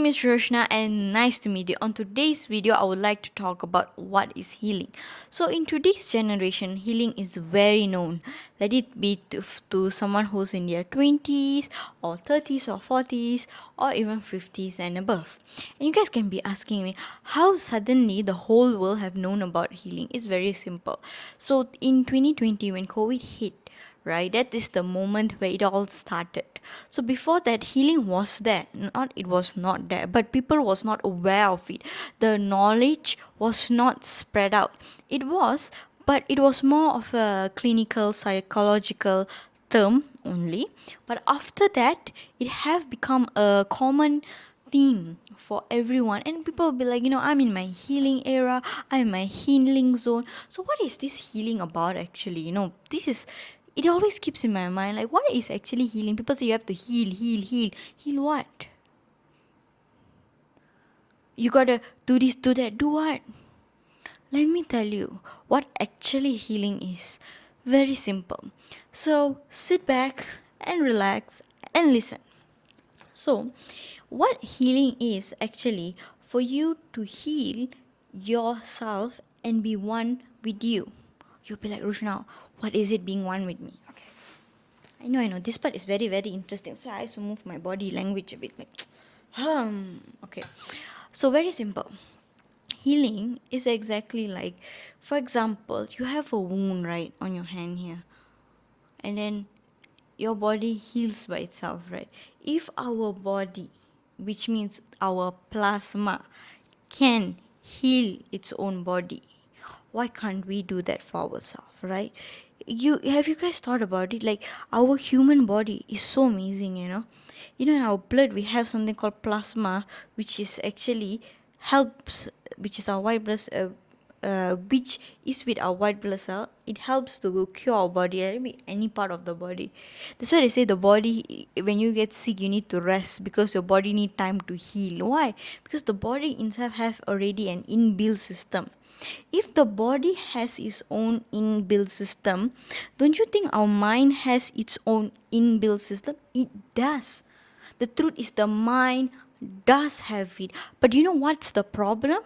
name is Roshna and nice to meet you. On today's video, I would like to talk about what is healing. So, in today's generation, healing is very known. Let it be to someone who's in their 20s or 30s or 40s or even 50s and above. And you guys can be asking me, how suddenly the whole world have known about healing? It's very simple. So, in 2020, when COVID hit, right, that is the moment where it all started. So before that, healing was there, not it was not there, but people was not aware of it. The knowledge was not spread out. It was, but it was more of a clinical psychological term only. But after that, it have become a common theme for everyone, and people will be like, I'm in my healing era, I'm in my healing zone. So what is this healing about actually? This is, it always keeps in my mind, like, what is actually healing? People say you have to heal what? You gotta do this, do that, do what? Let me tell you what actually healing is. Very simple. So sit back and relax and listen. So, what healing is actually for you to heal yourself and be one with you. You'll be like, Rushna, what is it being one with me? Okay. I know. This part is very, very interesting. So I have to move my body language a bit like, okay. So very simple. Healing is exactly like, for example, you have a wound, right, on your hand here. And then your body heals by itself, right? If our body, which means our plasma, can heal its own body, why can't we do that for ourselves, right? You guys thought about it? Like, our human body is so amazing, in our blood we have something called plasma, which is actually helps, which is our white blood which is with our white blood cell. It helps to cure our body, any part of the body. That's why they say the body, when you get sick, you need to rest because your body need time to heal. Why? Because the body itself have already an inbuilt system. If the body has its own inbuilt system, don't you think our mind has its own inbuilt system? It does. The truth is, the mind does have it. But you know what's the problem?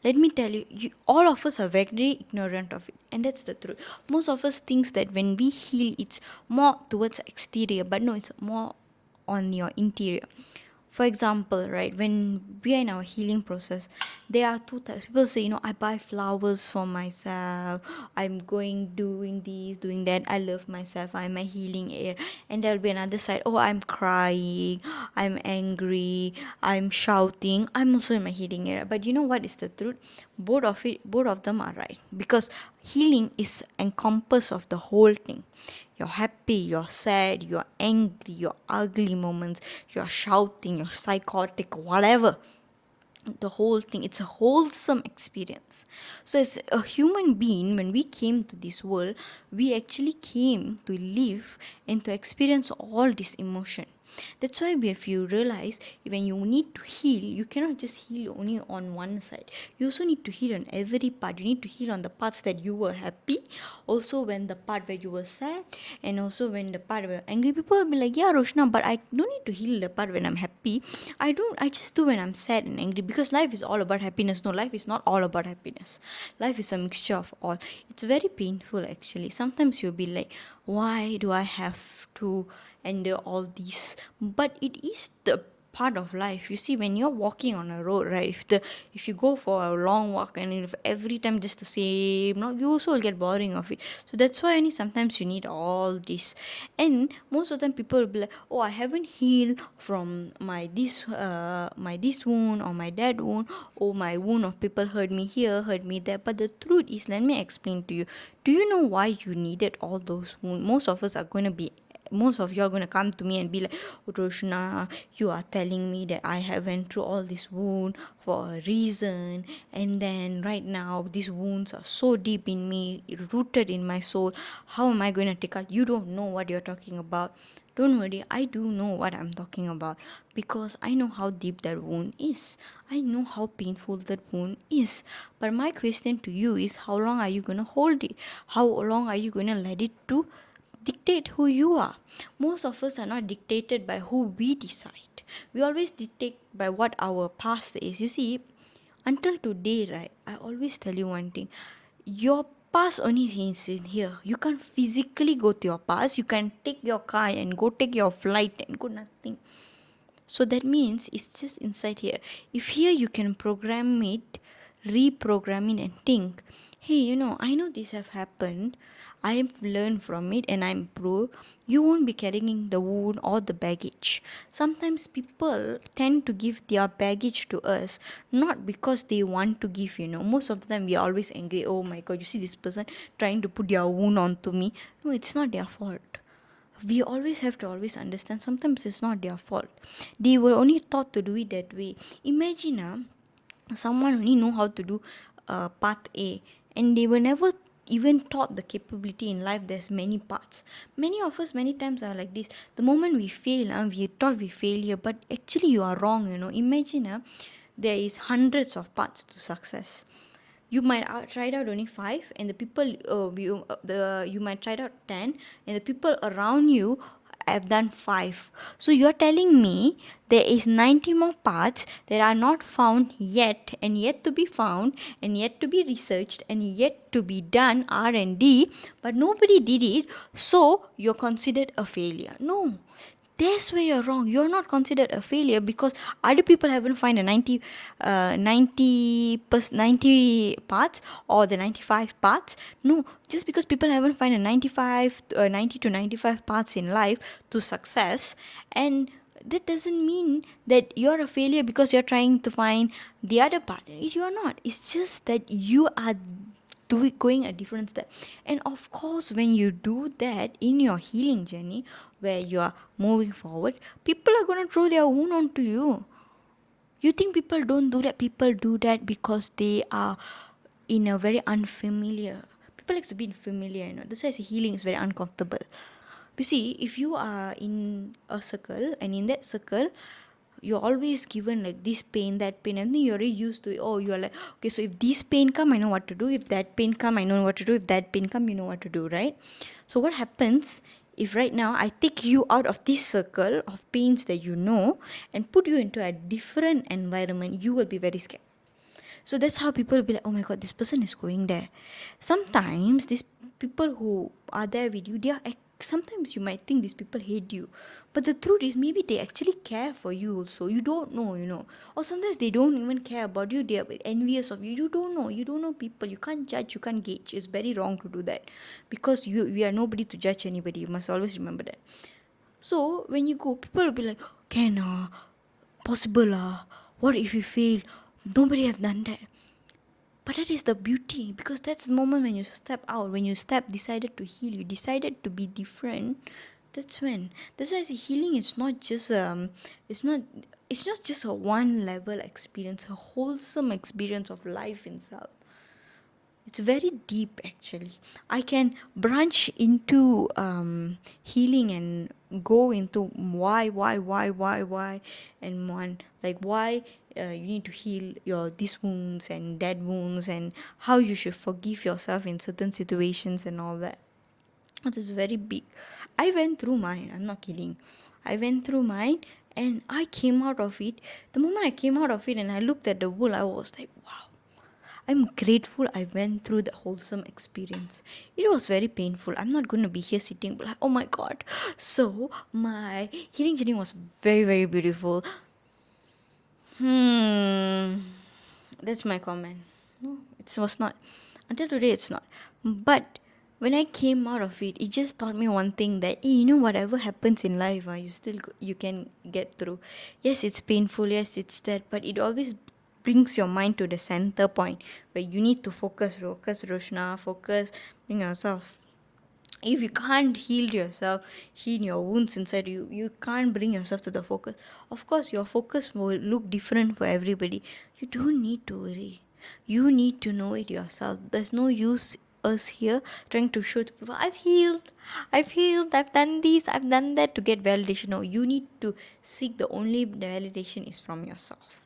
Let me tell you, all of us are very ignorant of it, and that's the truth. Most of us thinks that when we heal, it's more towards exterior, but no, it's more on your interior. For example, right, when we are in our healing process, there are two types. People say, I buy flowers for myself, I'm going doing this, doing that, I love myself, I'm my healing air. And there'll be another side, oh, I'm crying, I'm angry, I'm shouting, I'm also in my healing area. But you know what is the truth? Both of them are right, because healing is encompass of the whole thing. You're happy, you're sad, you're angry, you're ugly moments, you're shouting, you're psychotic, whatever. The whole thing, it's a wholesome experience. So as a human being, when we came to this world, we actually came to live and to experience all this emotion. That's why if you realize, when you need to heal, you cannot just heal only on one side. You also need to heal on every part. You need to heal on the parts that you were happy, also when the part where you were sad, and also when the part where angry. People will be like, yeah, Roshna, but I don't need to heal the part when I'm happy. I just do when I'm sad and angry, because life is all about happiness. No, life is not all about happiness. Life is a mixture of all. It's very painful actually. Sometimes you'll be like, why do I have to endure all this? But it is the part of life. You see, when you're walking on a road, right, if you go for a long walk and if every time just the same, you also will get boring of it. So that's why only sometimes you need all this. And most of the time people will be like, oh, I haven't healed from my this wound, or my that wound, or my wound of people hurt me here, hurt me there. But the truth is, let me explain to you. Do you know why you needed all those wounds? Most of you are going to come to me and be like, oh, Roshna, you are telling me that I have went through all this wound for a reason, and then right now these wounds are so deep in me, rooted in my soul. How am I going to take out? You don't know what you're talking about. Don't worry, I do know what I'm talking about, because I know how deep that wound is. I know how painful that wound is. But my question to you is, how long are you going to hold it? How long are you going to let it to dictate who you are? Most of us are not dictated by who we decide. We always dictate by what our past is. You see, until today, right, I always tell you one thing. Your past only is in here. You can't physically go to your past. You can take your car and go take your flight and go nothing. So that means it's just inside here. If here you can program it, reprogram it and think, hey, I know this have happened. I have learned from it and I improved. You won't be carrying the wound or the baggage. Sometimes people tend to give their baggage to us not because they want to give. Most of the time we are always angry. Oh my god, you see this person trying to put their wound onto me. No, it's not their fault. We always have to always understand sometimes it's not their fault. They were only taught to do it that way. Imagine someone only know how to do path A, and they were never even taught the capability in life there's many parts. Many of us many times are like this. The moment we fail, we thought we failure, but actually you are wrong. Imagine there is hundreds of paths to success. You might try out only 5, and the people you might try out 10, and the people around you have done 5. So you're telling me there is 90 more parts that are not found yet, and yet to be found, and yet to be researched, and yet to be done R&D, but nobody did it, so you're considered a failure. No, that's where you're wrong. You're not considered a failure because other people haven't found a 90 parts or the 95 parts. No, just because people haven't found a 90 to 95 parts in life to success, and that doesn't mean that you're a failure because you're trying to find the other part. You're not. It's just that you are going a different step. And of course, when you do that in your healing journey where you are moving forward, people are going to throw their wound onto you. You think people don't do that? People do that because they are in a very unfamiliar. People like to be familiar. That's why I say healing is very uncomfortable. You see, if you are in a circle, and in that circle you're always given like this pain, that pain, and then you're already used to it. Oh, you're like, okay, so if this pain come, I know what to do. If that pain come, I know what to do. If that pain come, you know what to do, right? So what happens if right now I take you out of this circle of pains that you know and put you into a different environment? You will be very scared. So that's how people will be like, oh my god, this person is going there. Sometimes these people who are there with you, sometimes you might think these people hate you, but the truth is maybe they actually care for you also. You don't know. Or sometimes they don't even care about you. They are envious of you. You don't know people. You can't judge, you can't gauge. It's very wrong to do that because we are nobody to judge anybody. You must always remember that. So when you go, people will be like, can possible what if you fail? Nobody have done that. But that is the beauty, because that's the moment when you step out, when you decided to heal, you decided to be different. That's why I say healing is not just it's not just a one level experience, a wholesome experience of life itself. It's very deep actually. I can branch into healing and go into why, and one like why you need to heal your these wounds and that wounds, and how you should forgive yourself in certain situations and all that. It is very big. I went through mine. I'm not kidding. I went through mine and I came out of it. The moment I came out of it and I looked at the world, I was like, wow. I'm grateful I went through the wholesome experience. It was very painful. I'm not going to be here sitting like, oh my god. So, my healing journey was very, very beautiful. That's my comment. No, it was not. Until today, it's not. But when I came out of it, it just taught me one thing, that whatever happens in life, you can get through. Yes, it's painful. Yes, it's that. But it always brings your mind to the center point where you need to focus, Roshna, bring yourself. If you can't heal yourself, heal your wounds inside you can't bring yourself to the focus. Of course, your focus will look different for everybody. You don't need to worry. You need to know it yourself. There's no use us here trying to show to people, I've healed, I've done this, I've done that to get validation. No, you need to seek the only validation is from yourself.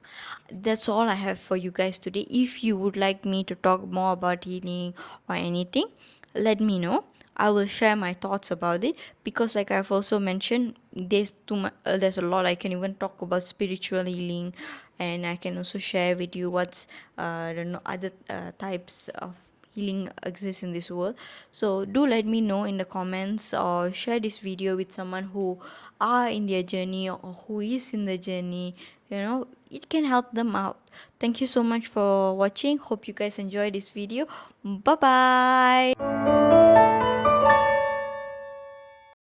That's all I have for you guys today. If you would like me to talk more about healing or anything, let me know. I will share my thoughts about it, because like I've also mentioned, there's a lot I can even talk about spiritual healing, and I can also share with you what's other types of healing exists in this world. So do let me know in the comments, or share this video with someone who are in their journey or who is in the journey. It can help them out. Thank you so much for watching. Hope you guys enjoy this video. Bye bye.